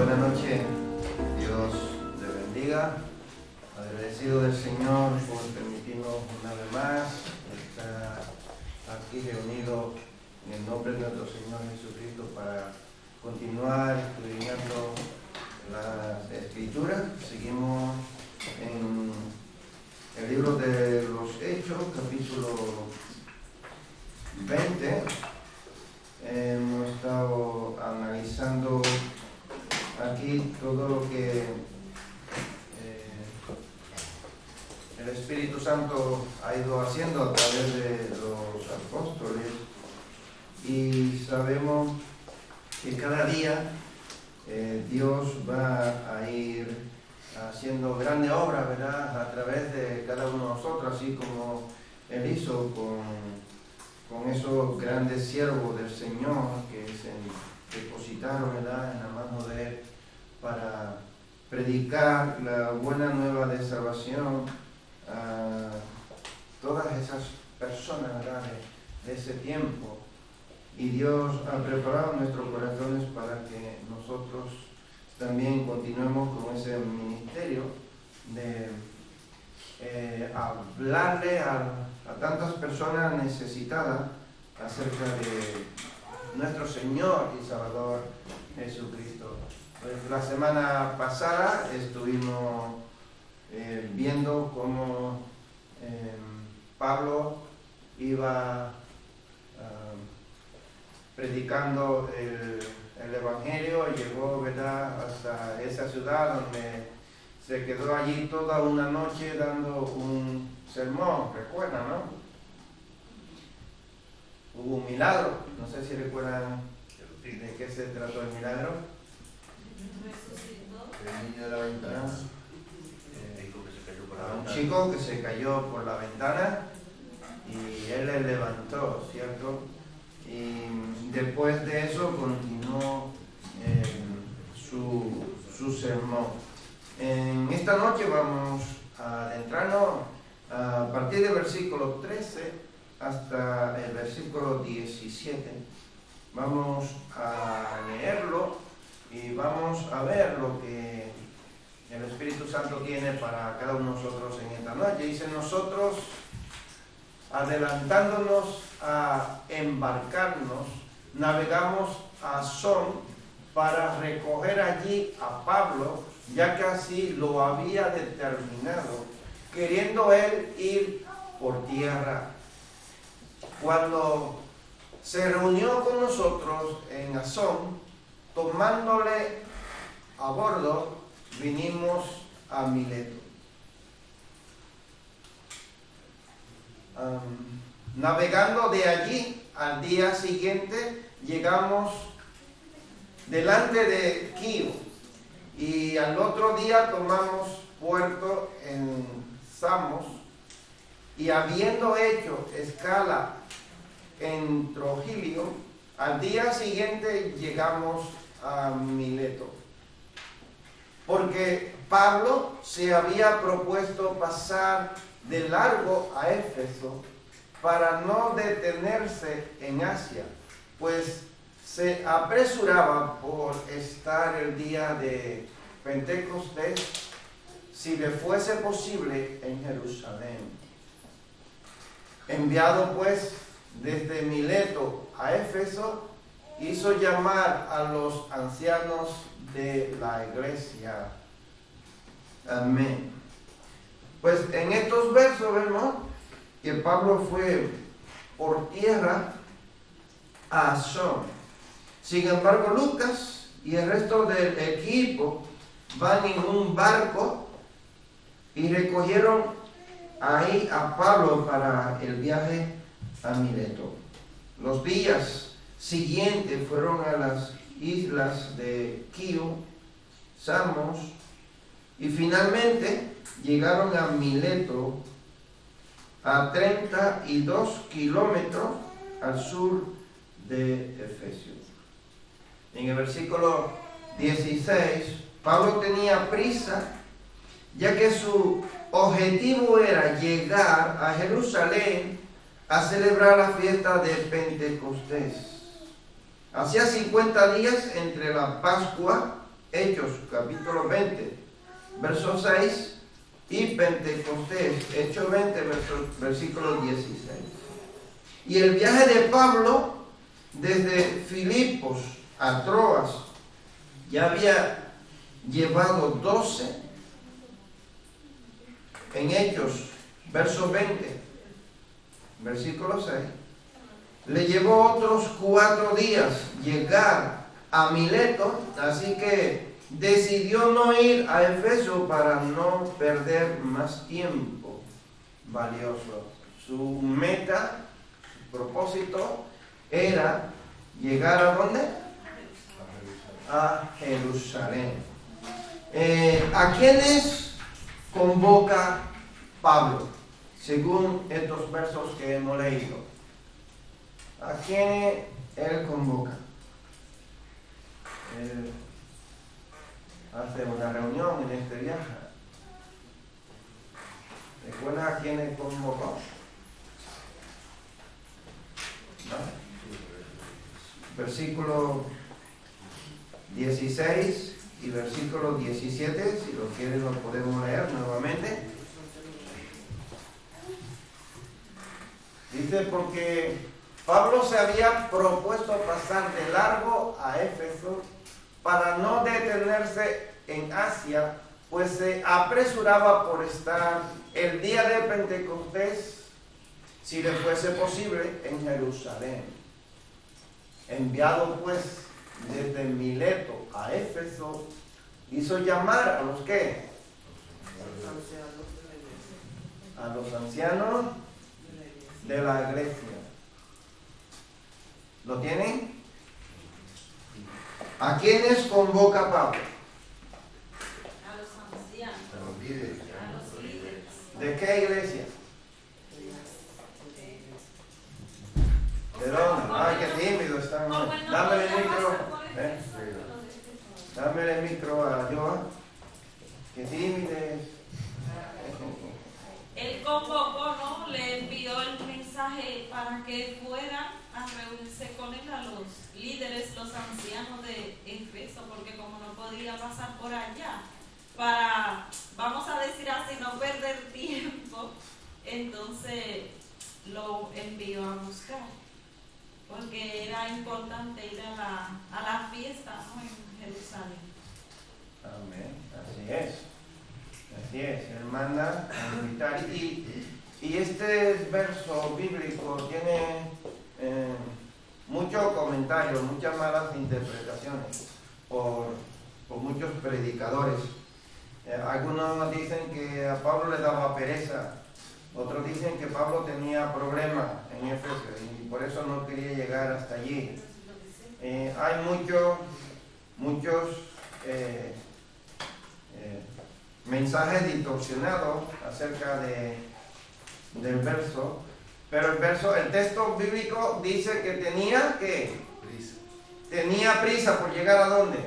Buenas noches, Dios te bendiga. Agradecido del Señor por permitirnos una vez más estar aquí reunidos en el nombre de nuestro Señor Jesucristo para continuar estudiando las Escrituras. Seguimos en el libro de los Hechos, capítulo 20. Hemos estado analizando aquí todo lo que el Espíritu Santo ha ido haciendo a través de los apóstoles, y sabemos que cada día Dios va a ir haciendo grandes obras, ¿verdad?, a través de cada uno de nosotros, así como Él hizo con esos grandes siervos del Señor que se depositaron, ¿verdad?, en la mano de Él para predicar la buena nueva de salvación a todas esas personas, ¿verdad?, de ese tiempo. Y Dios ha preparado nuestros corazones para que nosotros también continuemos con ese ministerio de hablarle a tantas personas necesitadas acerca de nuestro Señor y Salvador Jesucristo. Pues la semana pasada estuvimos viendo cómo Pablo iba predicando el Evangelio, y llegó, ¿verdad?, hasta esa ciudad donde se quedó allí toda una noche dando un sermón. ¿Recuerdan, no? Hubo un milagro. No sé si recuerdan de qué se trató el milagro. El niño de la ventana. Un chico que se cayó por la ventana y él le levantó, ¿cierto? Y después de eso continuó su sermón. En esta noche vamos a adentrarnos a partir del versículo 13 hasta el versículo 17. Vamos a leerlo y vamos a ver lo que el Espíritu Santo tiene para cada uno de nosotros en esta noche. Dice: nosotros, adelantándonos a embarcarnos, navegamos a Asón para recoger allí a Pablo, ya que así lo había determinado, queriendo él ir por tierra. Cuando se reunió con nosotros en Asón, tomándole a bordo, vinimos a Mileto. Navegando de allí, al día siguiente llegamos delante de Quío, y al otro día tomamos puerto en Samos, y habiendo hecho escala en Trogilio, al día siguiente llegamos a Mileto, porque Pablo se había propuesto pasar de largo a Éfeso para no detenerse en Asia, pues se apresuraba por estar el día de Pentecostés, si le fuese posible, en Jerusalén. Enviado pues desde Mileto a Éfeso, hizo llamar a los ancianos de la iglesia. Amén. Pues en estos versos vemos que Pablo fue por tierra a Asón. Sin embargo, Lucas y el resto del equipo van en un barco y recogieron ahí a Pablo para el viaje a Mileto. Los días siguientes fueron a las islas de Quío, Samos, y finalmente llegaron a Mileto, a 32 kilómetros al sur de Efesio. En el versículo 16, Pablo tenía prisa, ya que su objetivo era llegar a Jerusalén a celebrar la fiesta de Pentecostés. Hacía 50 días entre la Pascua Hechos capítulo 20, verso 6, y Pentecostés, Hechos 20, versículo 16. Y el viaje de Pablo desde Filipos a Troas ya había llevado 12. En Hechos, verso 20, versículo 6, le llevó otros 4 días llegar a Mileto, así que decidió no ir a Éfeso para no perder más tiempo valioso. Su meta, su propósito era llegar ¿a dónde? A Jerusalén. ¿A quiénes convoca Pablo, según estos versos que hemos leído? ¿A quiénes él convoca? Él hace una reunión en este viaje. ¿Recuerda a quiénes convocó? ¿No? Versículo 16 y versículo 17, si lo quieren lo podemos leer nuevamente. Dice, porque Pablo se había propuesto pasar de largo a Éfeso para no detenerse en Asia, pues se apresuraba por estar el día de Pentecostés, si le fuese posible, en Jerusalén. Enviado pues desde Mileto a Éfeso, hizo llamar a los ¿qué? A los ancianos de la iglesia. ¿Lo tienen? ¿A quiénes convoca Pablo? A los ancianos. A los líderes. A los líderes. ¿De qué iglesia? ¿De dónde? Ay, qué tímido están. Dame el micro. Dame el micro a Joa. Qué tímido es. Él convocó, ¿no? Le envió el mensaje para que fueran a reunirse con él a los líderes, los ancianos de Éfeso, porque como no podía pasar por allá, para, vamos a decir así, no perder tiempo, entonces lo envió a buscar, porque era importante ir a la fiesta, ¿no? En Jerusalén. Amén, así es. Así es, él manda a invitar. Y este verso bíblico tiene muchos comentarios, muchas malas interpretaciones por muchos predicadores. Algunos dicen que a Pablo le daba pereza, otros dicen que Pablo tenía problemas en Éfeso y por eso no quería llegar hasta allí. Hay muchos mensajes distorsionados acerca del verso, pero el texto bíblico dice que tenía prisa por llegar ¿a dónde?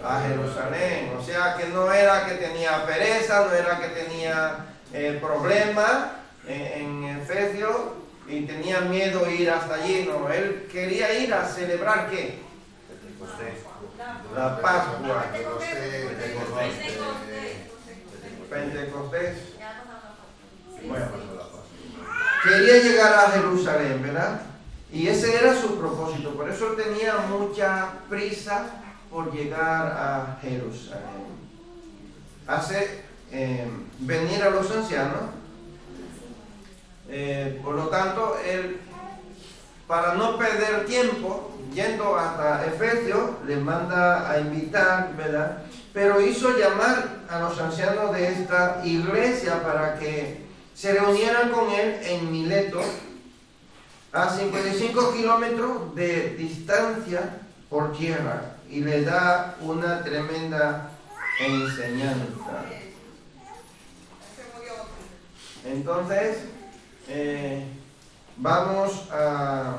A Jerusalén. O sea que no era que tenía pereza, no era que tenía problema en Efesio y tenía miedo ir hasta allí, no, él quería ir a celebrar ¿qué? La Pascua. Pentecostés. Bueno, quería llegar a Jerusalén, ¿verdad? Y ese era su propósito, por eso tenía mucha prisa por llegar a Jerusalén. Hace venir a los ancianos, por lo tanto, él, para no perder tiempo, yendo hasta Efesio, le manda a invitar, ¿verdad? Pero hizo llamar a los ancianos de esta iglesia para que se reunieran con él en Mileto, a 55 kilómetros de distancia por tierra, y le da una tremenda enseñanza. Entonces, vamos a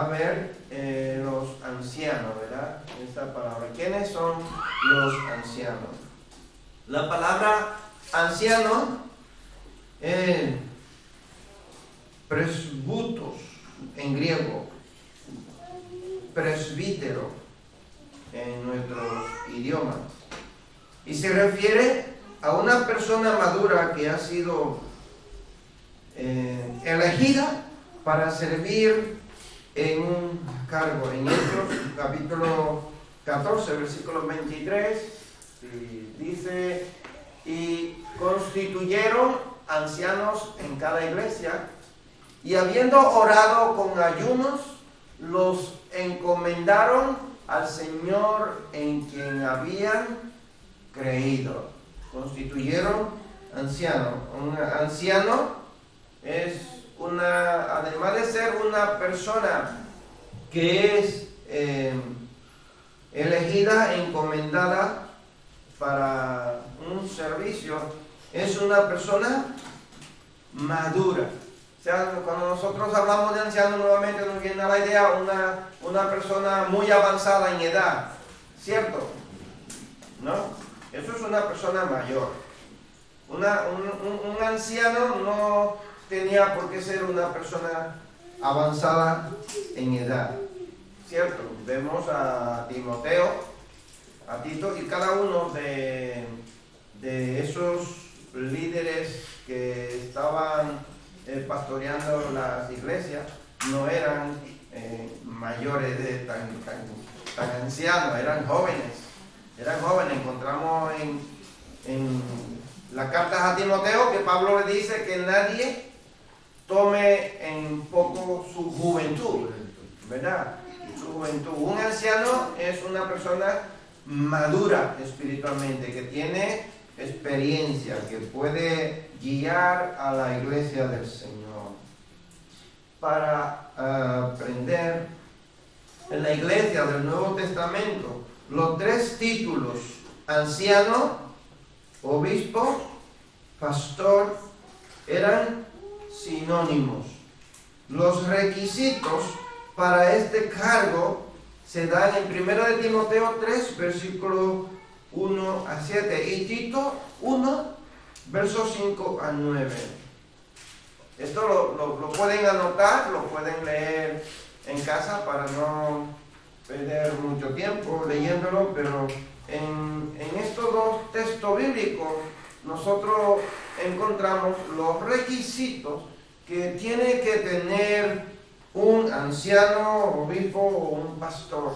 ver los ancianos, ¿verdad? Esta palabra. ¿Quiénes son los ancianos? La palabra anciano, presbutos en griego, presbítero, en nuestro idioma. Y se refiere a una persona madura que ha sido elegida para servir en un cargo. En Hechos, capítulo 14, versículo 23, dice: y constituyeron ancianos en cada iglesia, y habiendo orado con ayunos, los encomendaron al Señor en quien habían creído. Constituyeron ancianos. Un anciano es además de ser una persona que es elegida, encomendada para un servicio, es una persona madura. O sea, cuando nosotros hablamos de anciano, nuevamente nos viene a la idea una persona muy avanzada en edad, ¿cierto? ¿No? Eso es una persona mayor. Un anciano no tenía por qué ser una persona avanzada en edad, ¿cierto? Vemos a Timoteo, a Tito, y cada uno de esos líderes que estaban pastoreando las iglesias no eran mayores, tan ancianos, eran jóvenes. Encontramos en las cartas a Timoteo que Pablo le dice que nadie tome en poco su juventud, ¿verdad? Su juventud. Un anciano es una persona madura espiritualmente, que tiene experiencia, que puede guiar a la iglesia del Señor. Para aprender en la iglesia del Nuevo Testamento, los 3 títulos: anciano, obispo, pastor, eran sinónimos. Los requisitos para este cargo se dan en 1 de Timoteo 3, versículo 1 a 7, y Tito 1, versos 5 a 9. Esto lo pueden anotar, lo pueden leer en casa para no perder mucho tiempo leyéndolo, pero en estos 2 textos bíblicos nosotros encontramos los requisitos que tiene que tener un anciano, obispo o un pastor.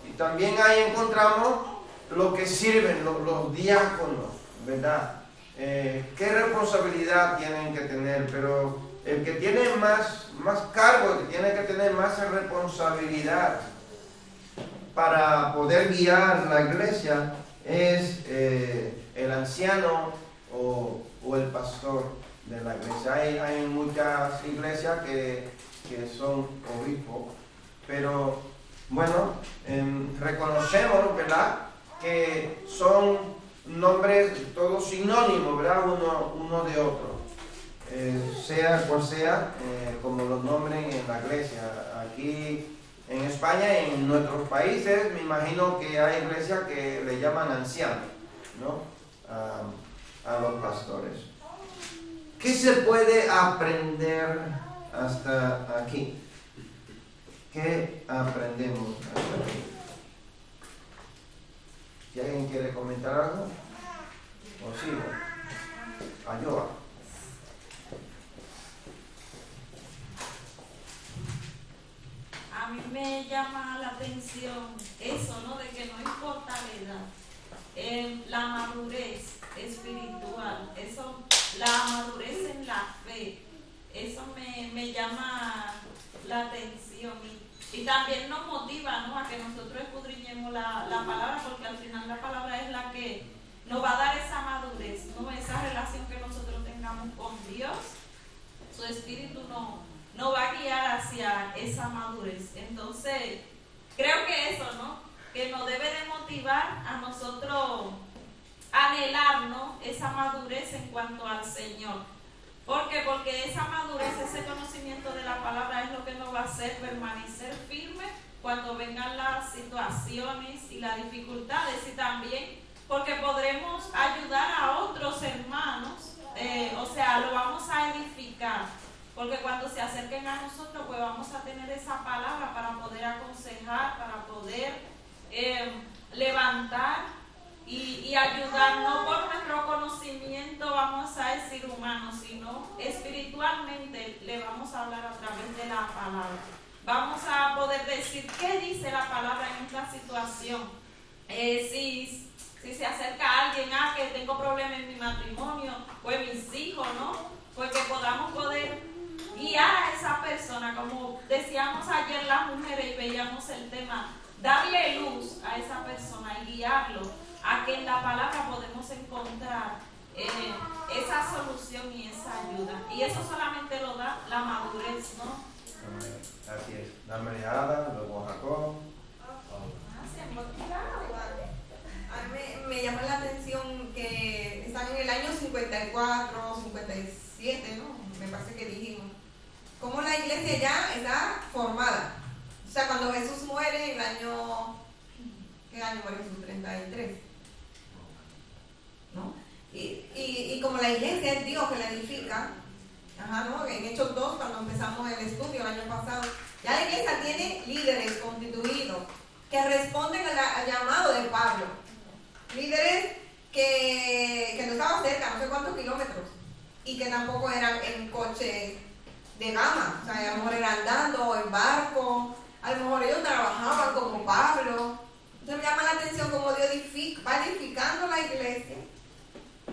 Y también ahí encontramos lo que sirven, los diáconos, ¿verdad? Qué responsabilidad tienen que tener, pero el que tiene más cargo, el que tiene que tener más responsabilidad para poder guiar la iglesia es el anciano o el pastor de la iglesia. Hay muchas iglesias que son obispos, pero bueno, reconocemos, ¿verdad?, que son nombres todos sinónimos, ¿verdad?, uno de otro, sea cual sea, como los nombren en la iglesia. Aquí en España y en nuestros países me imagino que hay iglesias que le llaman ancianos, ¿no?, a los pastores. ¿Qué se puede aprender hasta aquí? ¿Qué aprendemos hasta aquí? Si alguien quiere comentar algo, o sigo. Ayuda. A mí me llama la atención eso, ¿no? De que no importa la edad, la madurez espiritual, eso, la madurez en la fe, eso me llama la atención y también nos motiva, ¿no?, a que nosotros escudriñemos la palabra, porque al final la palabra es la que nos va a dar esa madurez, ¿no?, esa relación que nosotros tengamos con Dios. Su espíritu nos va a guiar hacia esa madurez. Entonces, creo que eso, ¿no?, que nos debe de motivar a nosotros anhelar, ¿no?, esa madurez en cuanto al Señor. ¿Por qué? Porque esa madurez, ese conocimiento de la palabra es lo que nos va a hacer permanecer firmes cuando vengan las situaciones y las dificultades, y también porque podremos ayudar a otros hermanos, o sea, lo vamos a edificar, porque cuando se acerquen a nosotros, pues vamos a tener esa palabra para poder aconsejar, para poder levantar y ayudar, no por nuestro conocimiento, vamos a decir humano, sino espiritualmente le vamos a hablar a través de la palabra. Vamos a poder decir qué dice la palabra en esta situación. Si se acerca alguien, que tengo problemas en mi matrimonio o en mis hijos, ¿no? Porque podamos poder guiar a esa persona, como decíamos ayer las mujeres y veíamos el tema, darle luz a esa persona y guiarlo a que en la palabra podemos encontrar esa solución y esa ayuda. Y eso solamente lo da la madurez, ¿no? Así es. La mirada, luego Jacob. A mí me llama la atención que están en el año 54, 57, ¿no? Me parece que dijimos. Cómo la iglesia ya está formada. O sea, cuando Jesús muere en el año... ¿Qué año muere Jesús? 33. ¿No? Y como la iglesia es Dios que la edifica, ¿no? En Hechos 2, cuando empezamos el estudio el año pasado, ya la iglesia tiene líderes constituidos que responden al llamado de Pablo. Líderes que no estaban cerca, no sé cuántos kilómetros, y que tampoco eran en coche de gama, o sea, a lo mejor eran andando o en barco, a lo mejor ellos trabajaban como Pablo. Entonces me llama la atención cómo Dios va edificando la iglesia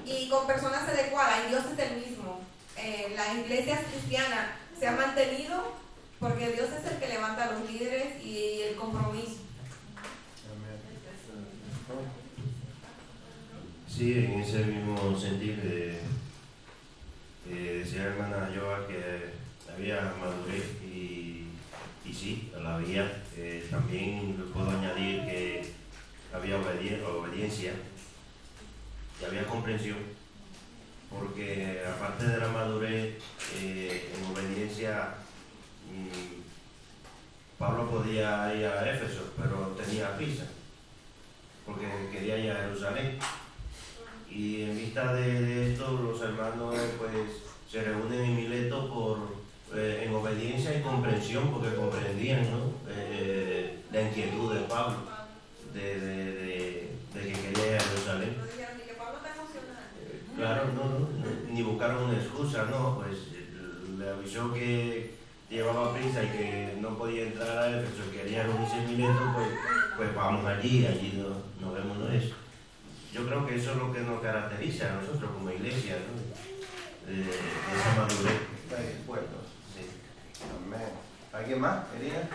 y con personas adecuadas, y Dios es el mismo. Las iglesias cristianas se han mantenido porque Dios es el que levanta a los líderes y el compromiso. Sí, en ese mismo sentido decía la hermana Joa que había madurez y sí, la había. También le puedo añadir que había obediencia y había comprensión, porque aparte de la madurez, en obediencia, Pablo podía ir a Éfeso, pero tenía prisa, porque quería ir a Jerusalén. Y en vista de esto, los hermanos pues se reúnen en Mileto en obediencia y comprensión, porque comprendían, ¿no? La inquietud de Pablo, de que quería ir a Jerusalén. No dijeron ni que Pablo está emocionado. Claro, no, ni buscaron una excusa, no, pues le avisó que llevaba prisa y que no podía entrar a Éfeso, quería reunirse en Mileto, pues vamos allí nos vemos, ¿no? Eso. Yo creo que eso es lo que nos caracteriza a nosotros como iglesia, ¿no? Esa madurez. Dispuestos. Sí. Amén. ¿Alguien más? ¿Quería?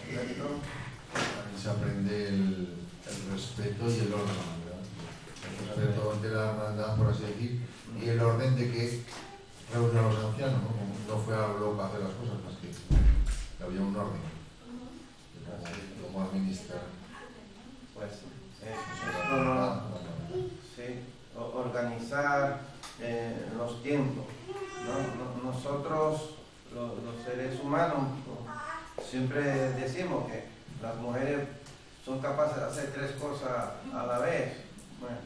Ahí se aprende el respeto y el orden, ¿verdad? El respeto ante la hermandad, por así decir, y el orden de que reúne a los ancianos, ¿no? No fue a loco a hacer las cosas, más que había un orden de cómo administrar. Pues sí, organizar los tiempos, ¿no? Nosotros, los seres humanos, siempre decimos que las mujeres son capaces de hacer 3 cosas a la vez. Bueno,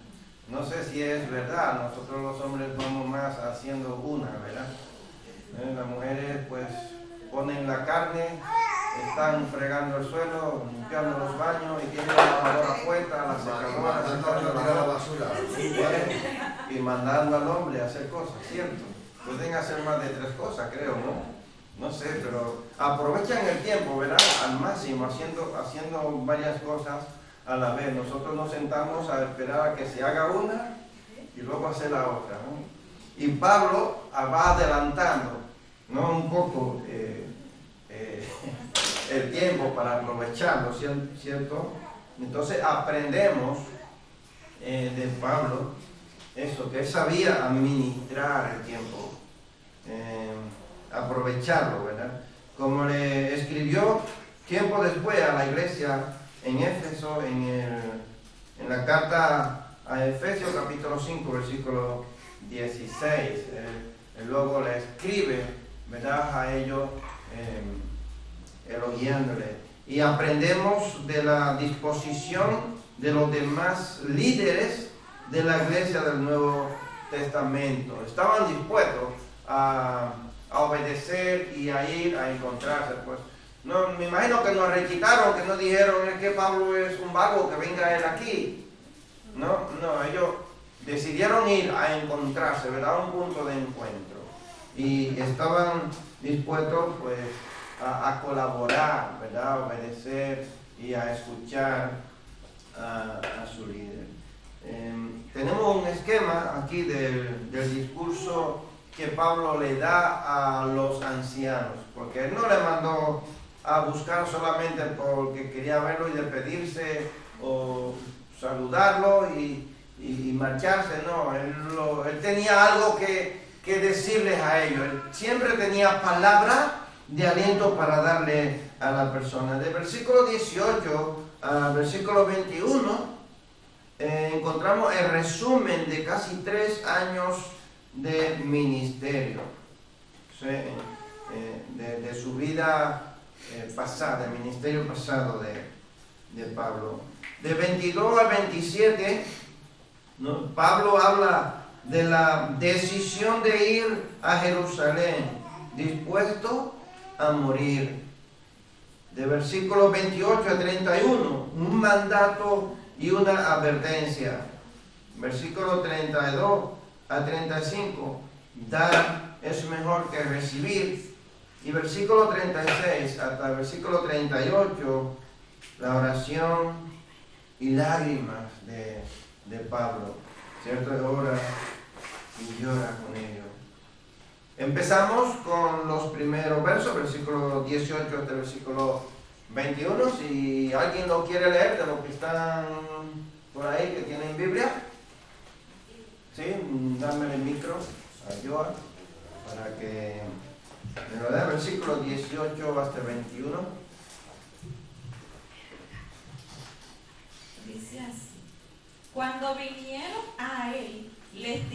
no sé si es verdad, nosotros los hombres vamos más haciendo una, ¿verdad? Las mujeres pues ponen la carne, están fregando el suelo, limpiando los baños y tienen la lavadora puesta, la secadora, la basura y mandando al hombre a hacer cosas, ¿cierto? Pueden hacer más de 3 cosas, creo, ¿no? No sé, pero aprovechan el tiempo, ¿verdad? Al máximo, haciendo varias cosas a la vez. Nosotros nos sentamos a esperar a que se haga una y luego hacer la otra, ¿no? Y Pablo va adelantando, ¿no? Un poco el tiempo para aprovecharlo, ¿cierto? Entonces aprendemos de Pablo eso, que él sabía administrar el tiempo, aprovecharlo, ¿verdad? Como le escribió tiempo después a la iglesia en Éfeso, en la carta a Efesios capítulo 5, versículo 16, él luego le escribe, ¿verdad? A ellos, elogiándole. Y aprendemos de la disposición de los demás líderes de la iglesia del Nuevo Testamento. Estaban dispuestos a obedecer y a ir a encontrarse pues No, me imagino que nos requitaron, que no dijeron es que Pablo es un vago, que venga él aquí. No, ellos decidieron ir a encontrarse, ¿verdad? A un punto de encuentro. Y estaban dispuestos, pues, a colaborar, ¿verdad? A obedecer y a escuchar a su líder. Tenemos un esquema aquí del discurso que Pablo le da a los ancianos, porque él no le mandó a buscar solamente porque quería verlo y despedirse o saludarlo y marcharse, no, él tenía algo que decirles a ellos, él siempre tenía palabra de aliento para darle a la persona. De versículo 18 al versículo 21 encontramos el resumen de casi 3 años de ministerio, ¿sí? De su vida pasada, el ministerio pasado de Pablo. De 22 al 27, ¿no? Pablo habla de la decisión de ir a Jerusalén, dispuesto a morir. De versículos 28 a 31, un mandato y una advertencia. Versículo 32 a 35, dar es mejor que recibir. Y versículo 36 hasta el versículo 38, la oración y lágrimas de Pablo, ¿cierto? Ora y llora con ellos. Empezamos con los primeros versos, versículo 18 hasta el versículo 21. Si alguien lo quiere leer, de los que están por ahí, que tienen Biblia, ¿sí? Dame el micro a Joa para que me lo dé, versículo 18 hasta el 21. Dice así: cuando vinieron a él, les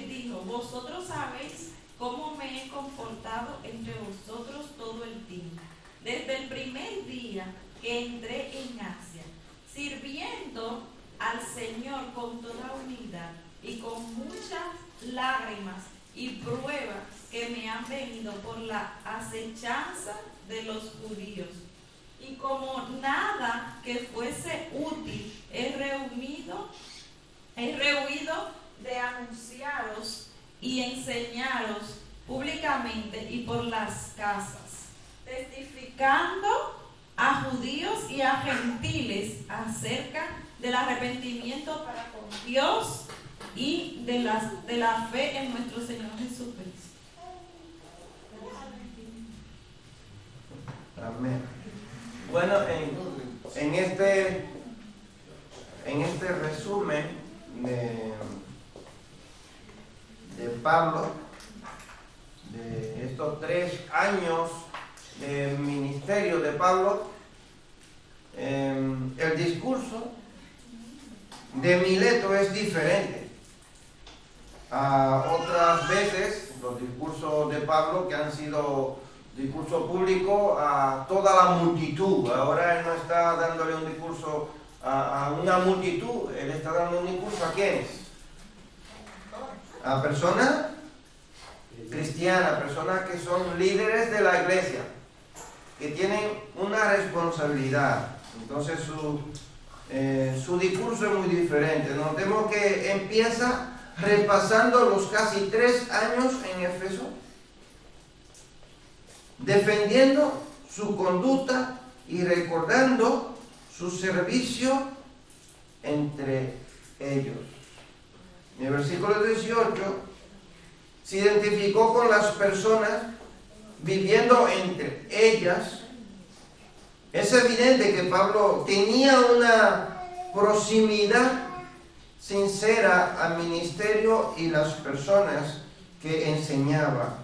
dijo: vosotros sabéis cómo me he comportado entre vosotros todo el tiempo, desde el primer día que entré en Asia, sirviendo al Señor con toda humildad y con muchas lágrimas y pruebas que me han venido por la acechanza de los judíos. Y como nada que fuese útil, he rehuido de anunciaros y enseñaros públicamente y por las casas, testificando a judíos y a gentiles acerca del arrepentimiento para con Dios y de la fe en nuestro Señor Jesucristo. Amén. Bueno, en este resumen de Pablo, de estos 3 años de ministerio de Pablo, el discurso de Mileto es diferente a otras veces los discursos de Pablo que han sido discurso público a toda la multitud. Ahora él no está dándole un discurso a una multitud, él está dando un discurso ¿a quiénes? A personas cristianas, personas que son líderes de la iglesia, que tienen una responsabilidad. Entonces su discurso es muy diferente. Notemos que empieza repasando los casi 3 años en Éfeso, defendiendo su conducta y recordando su servicio entre ellos. En el versículo 18 se identificó con las personas viviendo entre ellas. Es evidente que Pablo tenía una proximidad sincera al ministerio y las personas que enseñaba.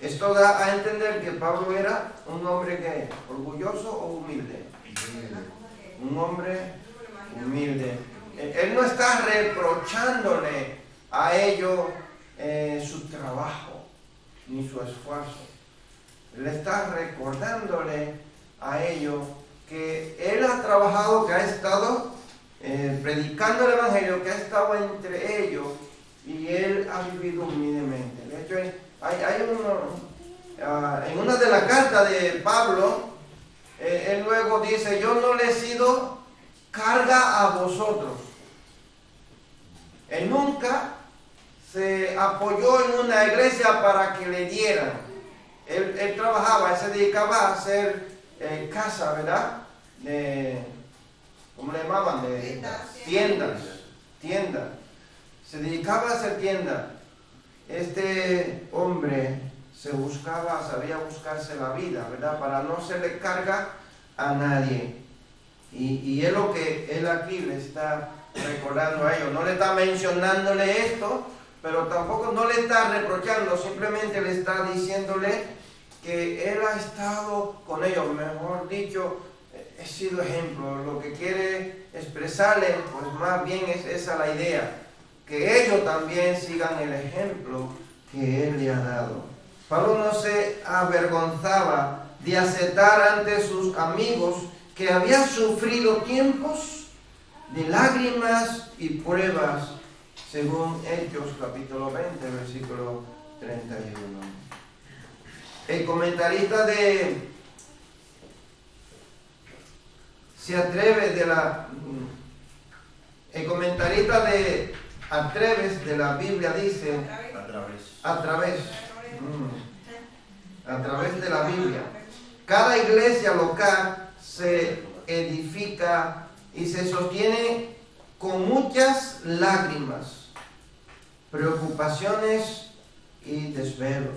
Esto da a entender que Pablo era un hombre que orgulloso o humilde. Un hombre humilde. Él no está reprochándole a ellos su trabajo ni su esfuerzo. Él está recordándole a ellos que él ha trabajado, que ha estado predicando el evangelio, que ha estado entre ellos y él ha vivido humildemente. De hecho, hay en una de las cartas de Pablo, él luego dice, yo no le he sido carga a vosotros. Él nunca se apoyó en una iglesia para que le dieran. Él trabajaba, él se dedicaba a hacer casa, ¿verdad? ¿Cómo le llamaban? Tiendas. Se dedicaba a hacer tiendas. Este hombre sabía buscarse la vida, ¿verdad? Para no serle carga a nadie. Y es lo que él aquí le está recordando a ellos. No le está mencionándole esto, pero tampoco no le está reprochando, simplemente le está diciéndole que él ha estado con ellos, mejor dicho, he sido ejemplo. Lo que quiere expresarle, pues más bien es esa la idea, que ellos también sigan el ejemplo que él le ha dado. Pablo no se avergonzaba de aceptar ante sus amigos que había sufrido tiempos de lágrimas y pruebas, según Hechos capítulo 20, versículo 31. El comentarista Atreves de la Biblia dice, a través de la Biblia, cada iglesia local se edifica y se sostiene con muchas lágrimas, preocupaciones y desvelos.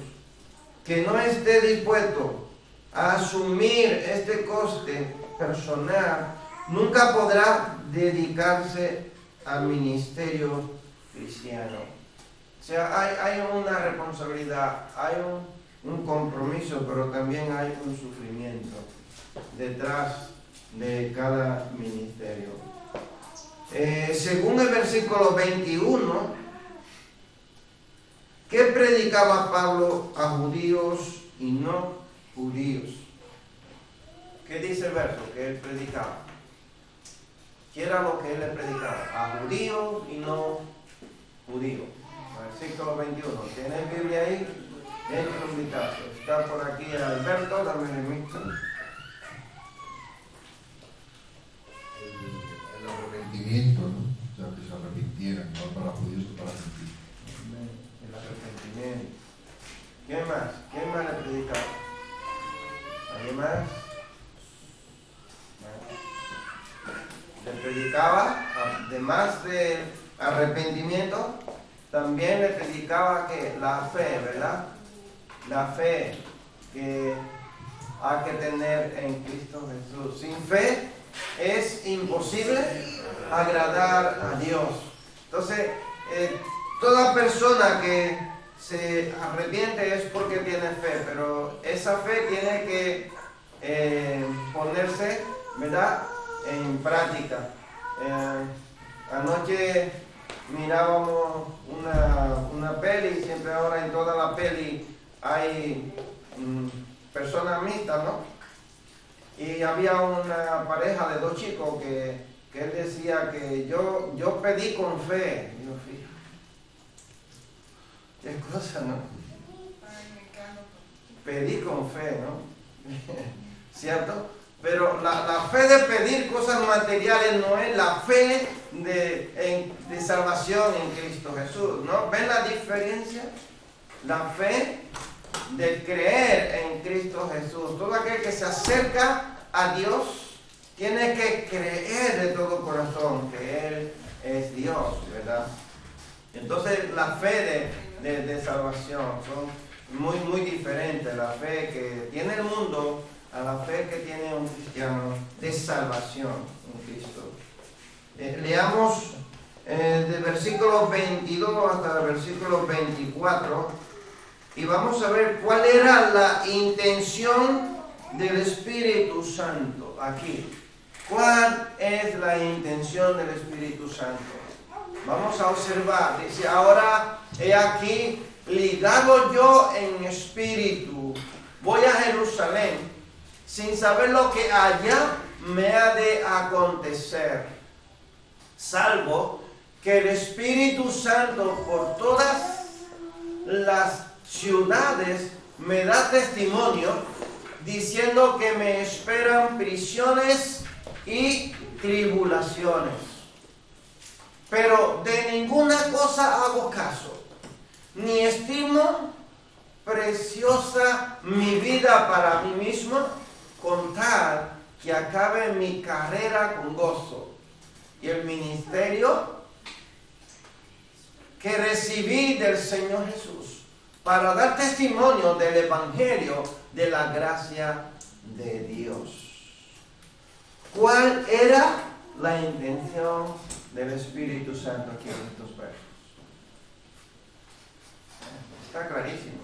Que no esté dispuesto a asumir este coste personal, nunca podrá dedicarse al ministerio cristiano. O sea, hay una responsabilidad, hay un compromiso, pero también hay un sufrimiento detrás de cada ministerio. Según el versículo 21, ¿qué predicaba Pablo a judíos y no judíos? ¿Qué dice el verso que él predicaba? ¿Qué era lo que él le predicaba? A judíos y no judíos. Versículo 21. ¿Tienes Biblia ahí? Denle un vistazo. Está por aquí Alberto, dame el micro. El arrepentimiento, ¿no? O sea, que se arrepintieran, no para judíos y para gentiles. El arrepentimiento. ¿Quién más? ¿Quién más le predicaba? ¿Alguien más? Le predicaba, además de arrepentimiento, también le predicaba que la fe, ¿verdad? La fe que hay que tener en Cristo Jesús. Sin fe es imposible agradar a Dios. Entonces, toda persona que se arrepiente es porque tiene fe, pero esa fe tiene que ponerse, ¿verdad?, en práctica. Anoche mirábamos una peli, siempre ahora en toda la peli hay personas mixtas, ¿no? Y había una pareja de dos chicos que él decía que yo pedí con fe. Y yo, fíjate, qué cosa, ¿no? Pedí con fe, ¿no? ¿Cierto? Pero la fe de pedir cosas materiales no es la fe de salvación en Cristo Jesús, ¿no? ¿Ven la diferencia? La fe de creer en Cristo Jesús. Todo aquel que se acerca a Dios tiene que creer de todo corazón que Él es Dios, ¿verdad? Entonces la fe de salvación son muy diferentes. La fe que tiene el mundo a la fe que tiene un cristiano de salvación en Cristo. Leamos del versículo 22 hasta el versículo 24 y vamos a ver cuál era la intención del Espíritu Santo aquí. ¿Cuál es la intención del Espíritu Santo? Vamos a observar. Dice, ahora he aquí ligado yo en espíritu, voy a Jerusalén, sin saber lo que allá me ha de acontecer, salvo que el Espíritu Santo por todas las ciudades me da testimonio diciendo que me esperan prisiones y tribulaciones. Pero de ninguna cosa hago caso, ni estimo preciosa mi vida para mí mismo, con tal que acabe mi carrera con gozo y el ministerio que recibí del Señor Jesús, para dar testimonio del Evangelio de la gracia de Dios. ¿Cuál era la intención del Espíritu Santo aquí en estos versos? Está clarísimo.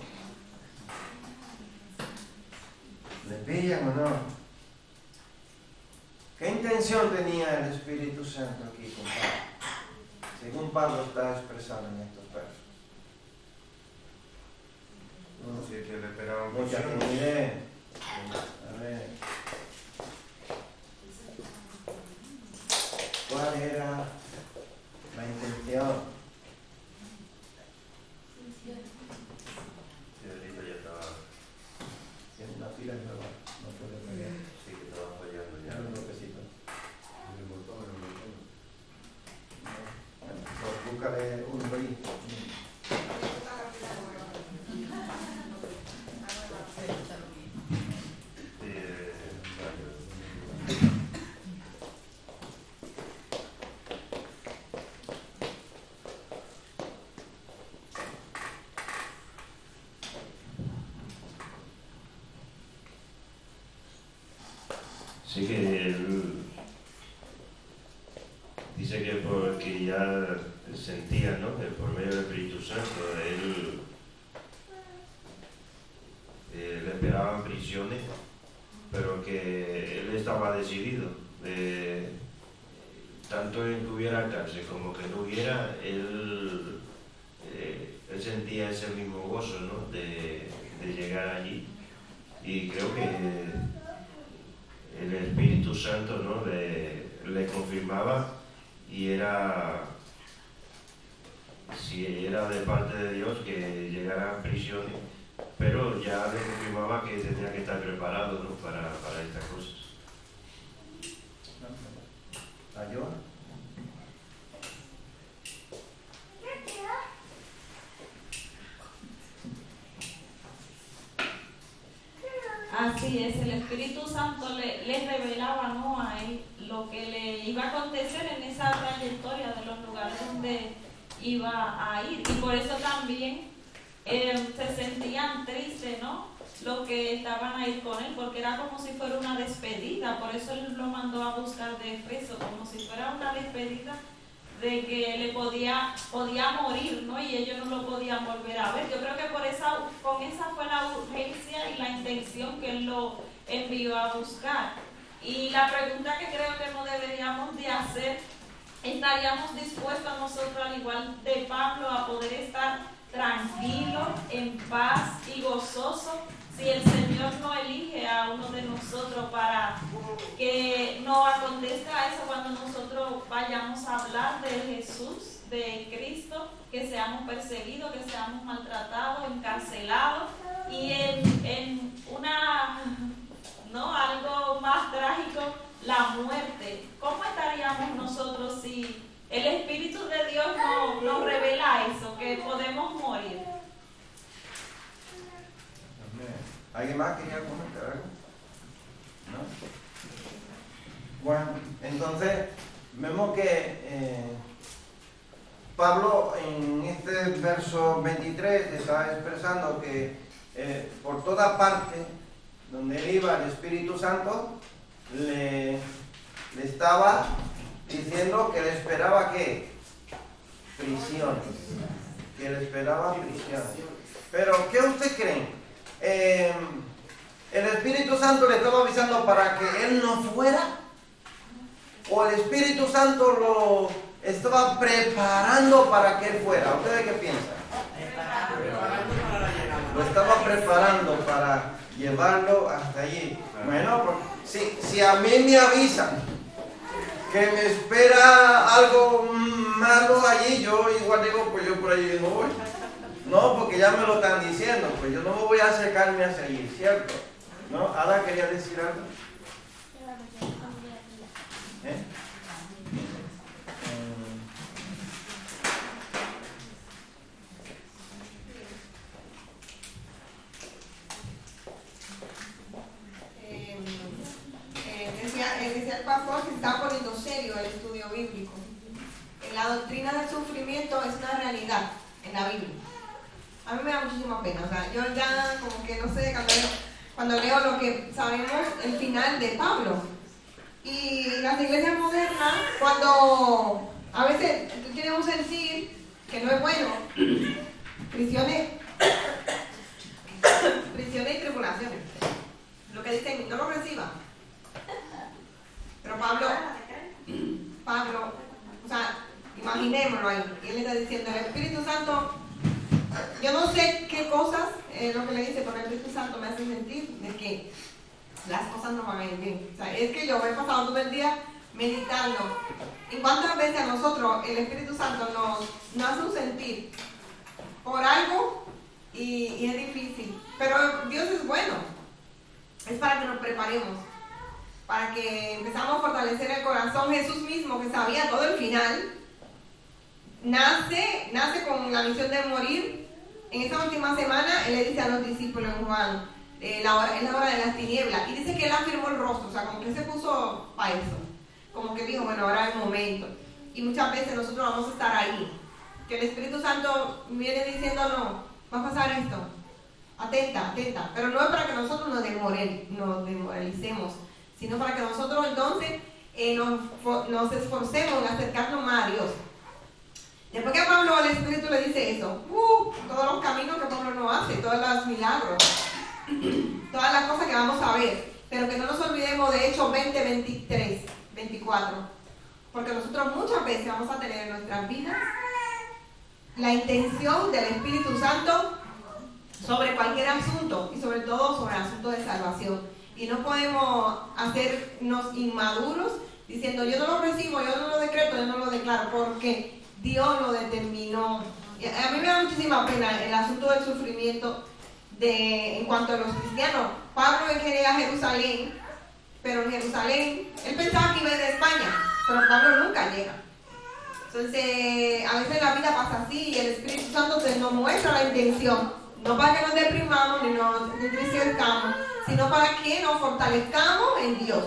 ¿Le pillan o no? ¿Qué intención tenía el Espíritu Santo aquí con Pablo? Según Pablo está expresando en estos versos. Sí, que le esperaban Mucha prisiones. timidez. A ver. ¿Cuál era la intención? Sí, ahorita ya estaba, Tiene una pila nueva, no puede pegar. sí, que estaba fallando ya. Ya un bloquecito. Bueno, pues búscale uno ahí. Sí que él dice que porque ya sentía, ¿no?, que por medio del Espíritu Santo él le esperaban prisiones, pero que él estaba decidido de tanto en que hubiera cárcel como que no hubiera, él sentía ese mismo gozo, ¿no?, de llegar allí. Y creo que el Espíritu Santo, ¿no?, le confirmaba, y era, si era de parte de Dios que llegara a prisiones, pero ya le confirmaba que tenía que estar preparado, ¿no?, para estas cosas. ¿Ayuda? Así es, el Espíritu Santo le revelaba, ¿no?, a él lo que le iba a acontecer en esa trayectoria de los lugares donde iba a ir. Y por eso también se sentían tristes, ¿no?, los que estaban a ir con él, porque era como si fuera una despedida. Por eso él lo mandó a buscar de Efeso, como si fuera una despedida de que le podía morir, ¿no?, y ellos no lo podían volver a ver. Yo creo que con esa fue la urgencia y la intención que él lo envió a buscar. Y la pregunta que creo que no deberíamos de hacer: ¿estaríamos dispuestos nosotros, al igual de Pablo, a poder estar tranquilos, en paz y gozosos, si el Señor no elige a uno de nosotros para que no acontezca eso cuando nosotros vayamos a hablar de Jesús, de Cristo, que seamos perseguidos, que seamos maltratados, encarcelados, y en algo más trágico, la muerte? ¿Cómo estaríamos nosotros si el Espíritu de Dios nos revela eso, que podemos morir? ¿Alguien más quería comentar algo? ¿No? Bueno, entonces vemos que Pablo en este verso 23 está expresando que por toda parte donde él iba, el Espíritu Santo le estaba diciendo que le esperaba ¿qué? Prisiones. Que le esperaba prisiones. Pero ¿qué ustedes creen? ¿El Espíritu Santo le estaba avisando para que él no fuera? ¿O el Espíritu Santo lo estaba preparando para que él fuera? ¿Ustedes qué piensan? Lo estaba preparando para llevarlo hasta allí. Bueno, si a mí me avisan que me espera algo malo allí, yo igual digo, pues yo por allí no voy. No, porque ya me lo están diciendo, pues yo no me voy a acercarme a seguir, ¿cierto? ¿No? Ada quería decir algo. ¿Eh? Decía el pastor que está poniendo serio el estudio bíblico. La doctrina del sufrimiento es una realidad en la Biblia. A mí me da muchísima pena, o sea, yo ya como que no sé, cuando leo lo que sabemos, el final de Pablo. Y las iglesias modernas, cuando a veces tienen un sentir que no es bueno, prisiones y tribulaciones. Lo que dicen, no lo reciban. Pero Pablo, o sea, imaginémoslo ahí. Y él está diciendo, el Espíritu Santo, yo no sé qué cosas, lo que le dice, pero el Espíritu Santo me hace sentir de que las cosas no van a ir bien. O sea, es que yo me he pasado todo el día meditando. ¿Y cuántas veces a nosotros el Espíritu Santo nos hace un sentir por algo y es difícil? Pero Dios es bueno. Es para que nos preparemos, para que empezamos a fortalecer el corazón. Jesús mismo, que sabía todo el final, nace con la misión de morir. En esta última semana, Él le dice a los discípulos en Juan, es la hora de las tinieblas, y dice que Él afirmó el rostro, o sea, como que se puso para eso, como que dijo, bueno, ahora es el momento. Y muchas veces nosotros vamos a estar ahí, que el Espíritu Santo viene diciéndonos, va a pasar esto, atenta, pero no es para que nosotros nos desmoralicemos, sino para que nosotros entonces nos esforcemos en acercarnos más a Dios. Después que Pablo, el Espíritu le dice eso, todos los caminos que Pablo nos hace, todos los milagros, todas las cosas que vamos a ver, pero que no nos olvidemos de Hechos 20, 23, 24, porque nosotros muchas veces vamos a tener en nuestras vidas la intención del Espíritu Santo sobre cualquier asunto, y sobre todo sobre el asunto de salvación. Y no podemos hacernos inmaduros diciendo, yo no lo recibo, yo no lo decreto, yo no lo declaro, porque Dios lo determinó. A mí me da muchísima pena el asunto del sufrimiento en cuanto a los cristianos. Pablo quería a Jerusalén, pero en Jerusalén, él pensaba que iba a ir a España, pero Pablo nunca llega. Entonces, a veces la vida pasa así y el Espíritu Santo nos muestra la intención, no para que nos deprimamos ni nos entristezcamos, sino para que nos fortalezcamos en Dios.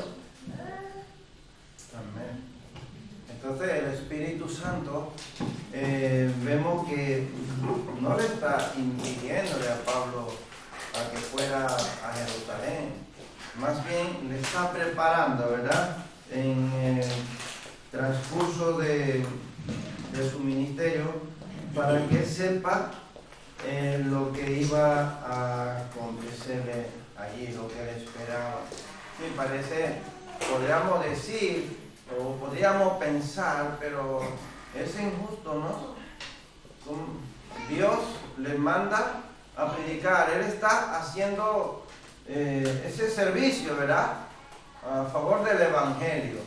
Amén. Entonces el Espíritu Santo vemos que no le está impidiéndole a Pablo a que fuera a Jerusalén, más bien le está preparando, ¿verdad? En el transcurso de su ministerio para que sepa lo que iba a acontecerle allí, lo que él esperaba. Me parece, podríamos decir o podríamos pensar, pero es injusto, ¿no? Dios le manda a predicar, él está haciendo ese servicio, ¿verdad? A favor del Evangelio.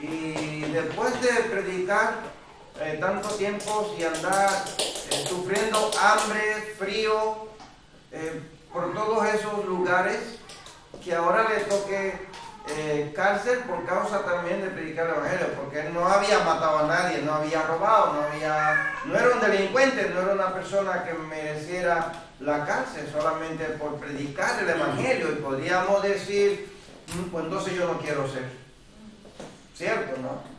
Y después de predicar tanto tiempo y andar sufriendo hambre, frío, por todos esos lugares, que ahora le toque cárcel por causa también de predicar el Evangelio, porque él no había matado a nadie, no había robado, no era un delincuente, no era una persona que mereciera la cárcel solamente por predicar el Evangelio. Y podríamos decir, pues entonces yo no quiero ser, ¿cierto? ¿No?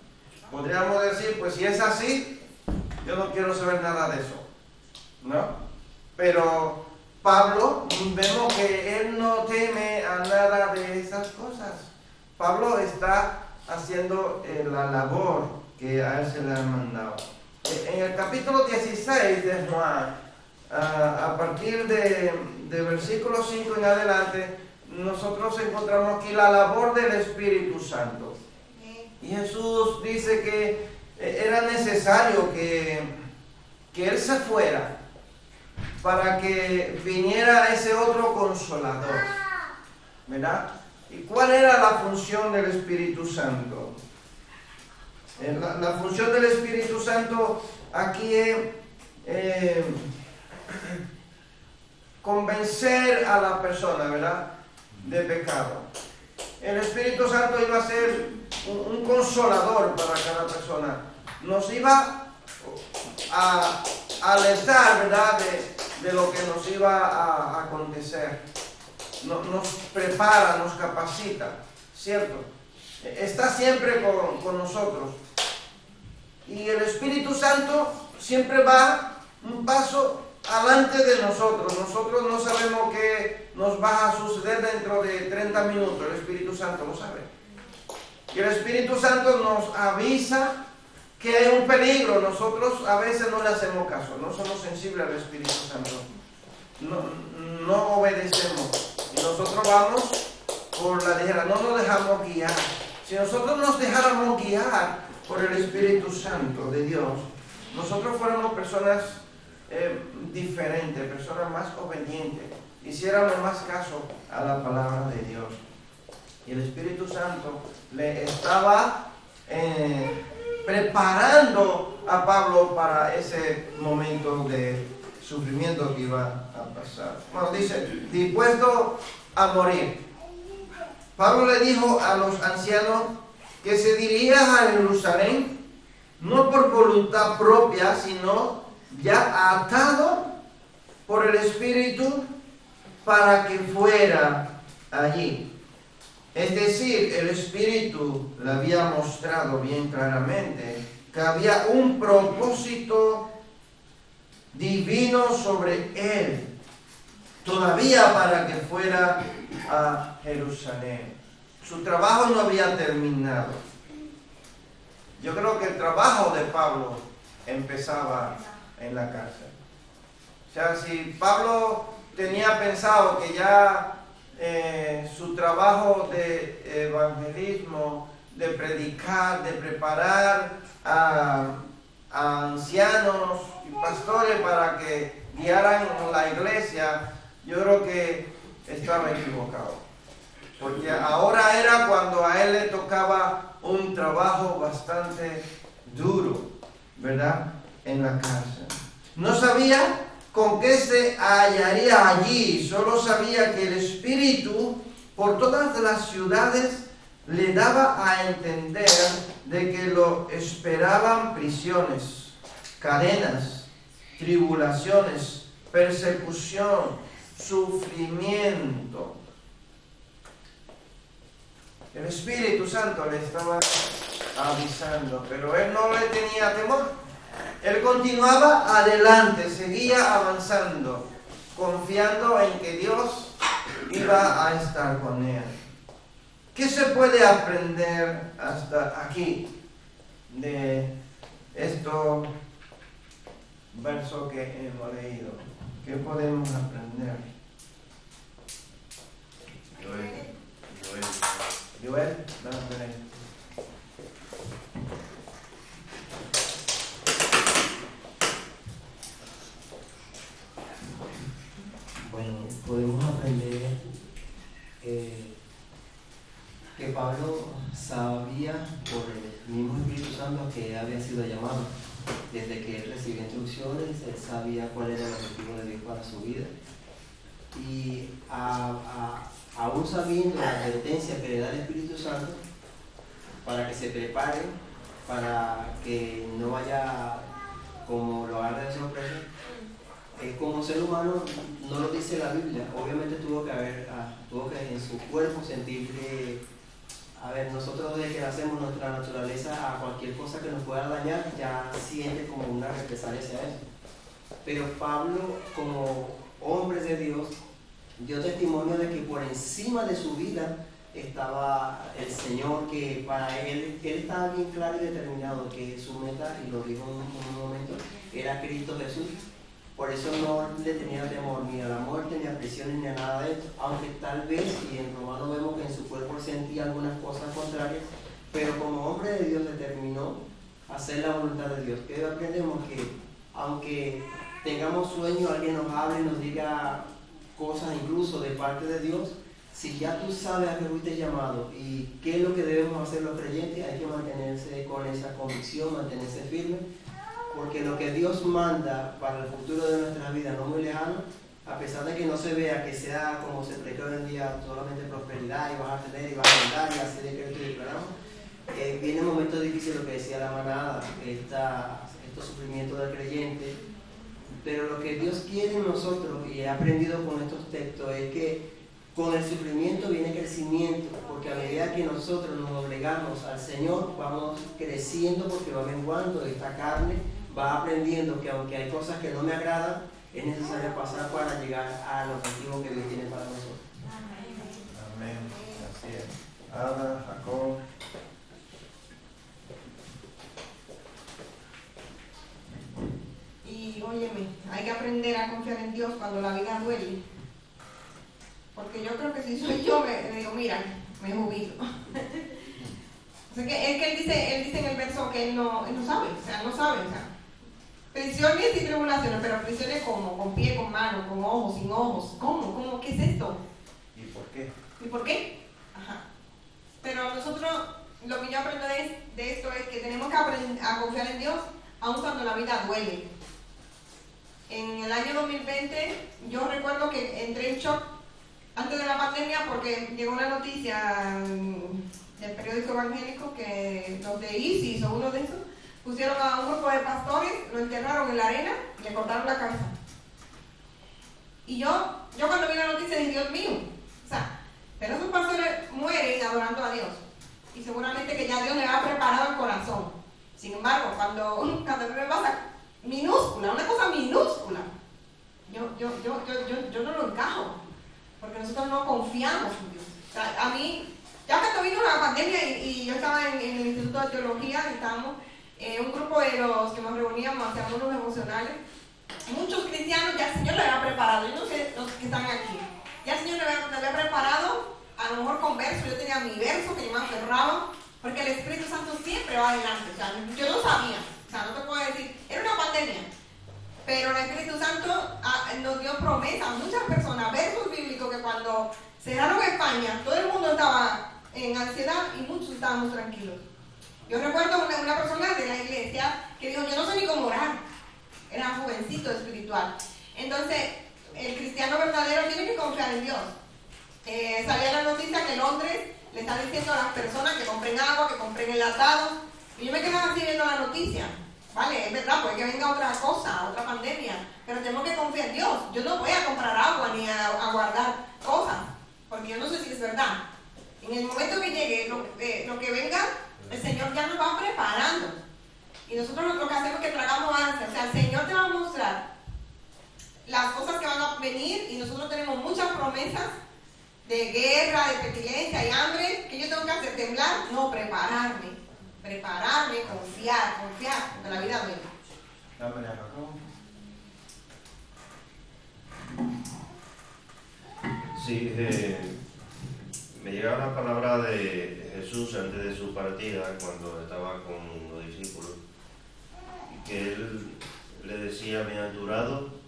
Podríamos decir, pues si es así, yo no quiero saber nada de eso, ¿no? Pero Pablo, vemos que él no teme a nada de esas cosas. Pablo está haciendo la labor que a él se le ha mandado. En el capítulo 16 de Juan, a partir de versículo 5 en adelante, nosotros encontramos aquí la labor del Espíritu Santo. Y Jesús dice que era necesario que Él se fuera para que viniera ese otro consolador, ¿verdad? ¿Y cuál era la función del Espíritu Santo? La función del Espíritu Santo aquí es convencer a la persona, ¿verdad?, de pecado. El Espíritu Santo iba a ser un consolador para cada persona. Nos iba a alertar, ¿verdad?, de lo que nos iba a acontecer. Nos prepara, nos capacita, ¿cierto? Está siempre con nosotros. Y el Espíritu Santo siempre va un paso adelante de nosotros. Nosotros no sabemos qué nos va a suceder dentro de 30 minutos. El Espíritu Santo lo sabe. Y el Espíritu Santo nos avisa que hay un peligro. Nosotros a veces no le hacemos caso. No somos sensibles al Espíritu Santo. No obedecemos. Y nosotros vamos por la ligera. No nos dejamos guiar. Si nosotros nos dejáramos guiar por el Espíritu Santo de Dios, nosotros fuéramos personas diferentes, personas más obedientes, hiciéramos más caso a la palabra de Dios. Y el Espíritu Santo le estaba preparando a Pablo para ese momento de sufrimiento que iba a pasar. Bueno, dice, dispuesto a morir. Pablo le dijo a los ancianos que se dirigía a Jerusalén, no por voluntad propia, sino ya atado por el Espíritu para que fuera allí. Es decir, el Espíritu le había mostrado bien claramente que había un propósito divino sobre él, todavía para que fuera a Jerusalén. Su trabajo no había terminado. Yo creo que el trabajo de Pablo empezaba en la cárcel. O sea, si Pablo tenía pensado que ya su trabajo de evangelismo, de predicar, de preparar a ancianos y pastores para que guiaran la iglesia, yo creo que estaba equivocado. Porque ahora era cuando a él le tocaba un trabajo bastante duro, ¿verdad?, en la cárcel. No sabía con qué se hallaría allí, solo sabía que el Espíritu por todas las ciudades le daba a entender de que lo esperaban prisiones, cadenas, tribulaciones, persecución, sufrimiento. El Espíritu Santo le estaba avisando, pero él no le tenía temor. Él continuaba adelante, seguía avanzando, confiando en que Dios iba a estar con él. ¿Qué se puede aprender hasta aquí de estos versos que hemos leído? ¿Qué podemos aprender? Joel, vamos a ver. Bueno, podemos aprender que Pablo sabía por el mismo Espíritu Santo que había sido llamado. Desde que él recibió instrucciones, él sabía cuál era el objetivo de Dios para su vida. Y aún sabiendo la advertencia que le da el Espíritu Santo, para que se prepare, para que no vaya como lo agarre de sorpresa, como ser humano, no lo dice la Biblia, obviamente tuvo que en su cuerpo sentir que, nosotros desde que nacemos, nuestra naturaleza a cualquier cosa que nos pueda dañar, ya siente como una represalia hacia eso. Pero Pablo, como hombre de Dios, dio testimonio de que por encima de su vida estaba el Señor, que para él estaba bien claro y determinado que su meta, y lo dijo en un momento, era Cristo Jesús. Por eso no le tenía temor ni a la muerte, ni a prisiones, ni a nada de esto, aunque tal vez, y en Romano vemos que en su cuerpo sentía algunas cosas contrarias, pero como hombre de Dios determinó hacer la voluntad de Dios. Que aprendemos que aunque tengamos sueños, alguien nos hable y nos diga cosas incluso de parte de Dios, si ya tú sabes a qué fuiste llamado y qué es lo que debemos hacer los creyentes, hay que mantenerse con esa convicción, mantenerse firme porque lo que Dios manda para el futuro de nuestras vidas, no muy lejano, a pesar de que no se vea que sea como se predica hoy en día, solamente prosperidad y vas a tener y vas a andar y así de crédito y declaramos, vienen momentos difíciles, lo que decía la manada, estos sufrimientos del creyente, pero lo que Dios quiere en nosotros, y he aprendido con estos textos, es que con el sufrimiento viene crecimiento, porque a medida que nosotros nos doblegamos al Señor, vamos creciendo porque va menguando esta carne, va aprendiendo que aunque hay cosas que no me agradan, es necesario pasar para llegar al objetivo que Dios tiene para nosotros. Amén. Así es. Ada, Jacob. Y óyeme, hay que aprender a confiar en Dios cuando la vida duele. Porque yo creo que si soy yo, me digo, mira, me jubilo. O sea, que él dice en el verso que él no sabe, no sabe. Prisiones y tribulaciones, pero prisiones ¿cómo? Con pie, con mano, con ojos, sin ojos. ¿Cómo? ¿Qué es esto? ¿Y por qué? ¿Y por qué? Ajá. Pero nosotros, lo que yo aprendo de esto es que tenemos que aprender a confiar en Dios, aun cuando la vida duele. En el año 2020, yo recuerdo que entré en shock antes de la pandemia porque llegó una noticia del periódico evangélico que los de ISIS o uno de esos pusieron a un grupo de pastores, lo enterraron en la arena y le cortaron la cabeza. Y yo cuando vi la noticia dije, Dios mío, pero esos pastores mueren adorando a Dios. Y seguramente que ya Dios le ha preparado el corazón. Sin embargo, cuando me pasa minúscula, una cosa minúscula, yo no lo encajo. Porque nosotros no confiamos en Dios. A mí, ya cuando vino la pandemia y yo estaba en el Instituto de Teología, y estábamos un grupo de los que nos reuníamos, hacíamos unos emocionales, muchos cristianos ya el Señor le había preparado, yo no sé los que están aquí, ya el Señor le había preparado, a lo mejor con verso, yo tenía mi verso que yo me aferraba, porque el Espíritu Santo siempre va adelante, yo no sabía, no te puedo decir, era una pandemia, pero el Espíritu Santo nos dio promesa a muchas personas, versos bíblicos que cuando cerraron España, todo el mundo estaba en ansiedad y muchos estábamos tranquilos. Yo recuerdo una persona de la iglesia que dijo, yo no sé ni cómo orar, era un jovencito espiritual. Entonces, el cristiano verdadero tiene que confiar en Dios. Salía la noticia que Londres le está diciendo a las personas que compren agua, que compren enlatados, y yo me quedaba así viendo la noticia. Vale, es verdad, puede que venga otra cosa, otra pandemia, pero tenemos que confiar en Dios. Yo no voy a comprar agua ni a guardar cosas, porque yo no sé si es verdad. En el momento que llegue lo que venga, el Señor ya nos va preparando. Y nosotros lo que hacemos es que tragamos ansia. O sea, el Señor te va a mostrar las cosas que van a venir y nosotros tenemos muchas promesas de guerra, de pestilencia y hambre. ¿Qué yo tengo que hacer? ¿Temblar? No, prepararme, confiar, que la vida duele. Dámele a Jacob. Sí, me llegaba la palabra de Jesús antes de su partida, cuando estaba con los discípulos, y que él le decía, bienaventurado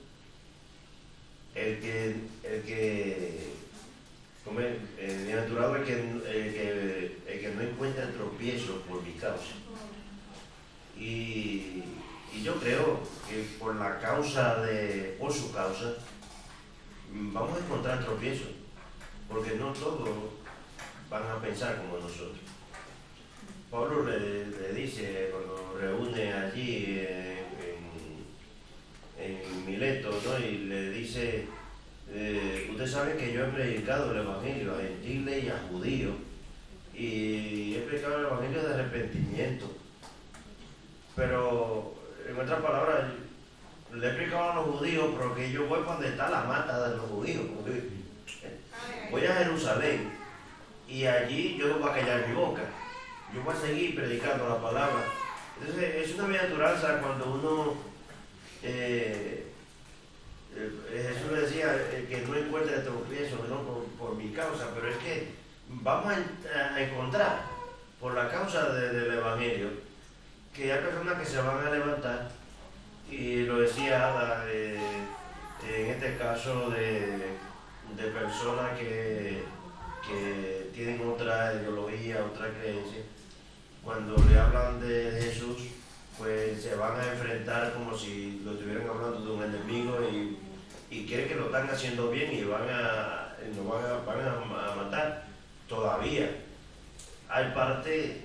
bienaventurado el que no encuentra tropiezo por mi causa. Y yo creo que por su causa, vamos a encontrar tropiezos, porque no todos van a pensar como nosotros. Pablo le dice, cuando reúne allí en Mileto, ¿no? Y le dice, ustedes saben que yo he predicado el Evangelio a gentiles y a judíos, y he predicado el Evangelio de arrepentimiento, pero en otras palabras, le he predicado a los judíos, pero que yo voy para donde está la mata de los judíos, porque voy a Jerusalén y allí yo no voy a callar mi boca, yo voy a seguir predicando la palabra. Entonces es una bienaventuranza cuando uno, Jesús le decía, el que no encuentre tropiezo, no por mi causa, pero es que vamos a encontrar por la causa del Evangelio que hay personas que se van a levantar, y lo decía Ada, en este caso de personas que tienen otra ideología, otra creencia, cuando le hablan de Jesús, pues se van a enfrentar como si lo estuvieran hablando de un enemigo y quieren que lo están haciendo bien y lo van a matar. Todavía hay parte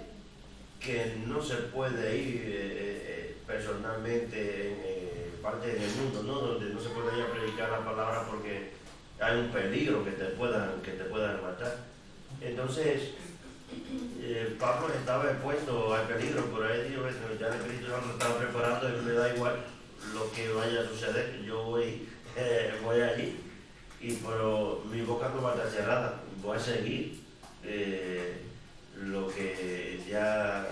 que no se puede ir personalmente, parte del mundo, ¿no? Donde no se puede ir a predicar la palabra porque hay un peligro que te puedan matar. Entonces, Pablo estaba expuesto al peligro, por ahí dijo, ya el Espíritu Santo estaba preparando y me da igual lo que vaya a suceder, yo voy allí, pero mi boca no va a estar cerrada, voy a seguir lo que ya,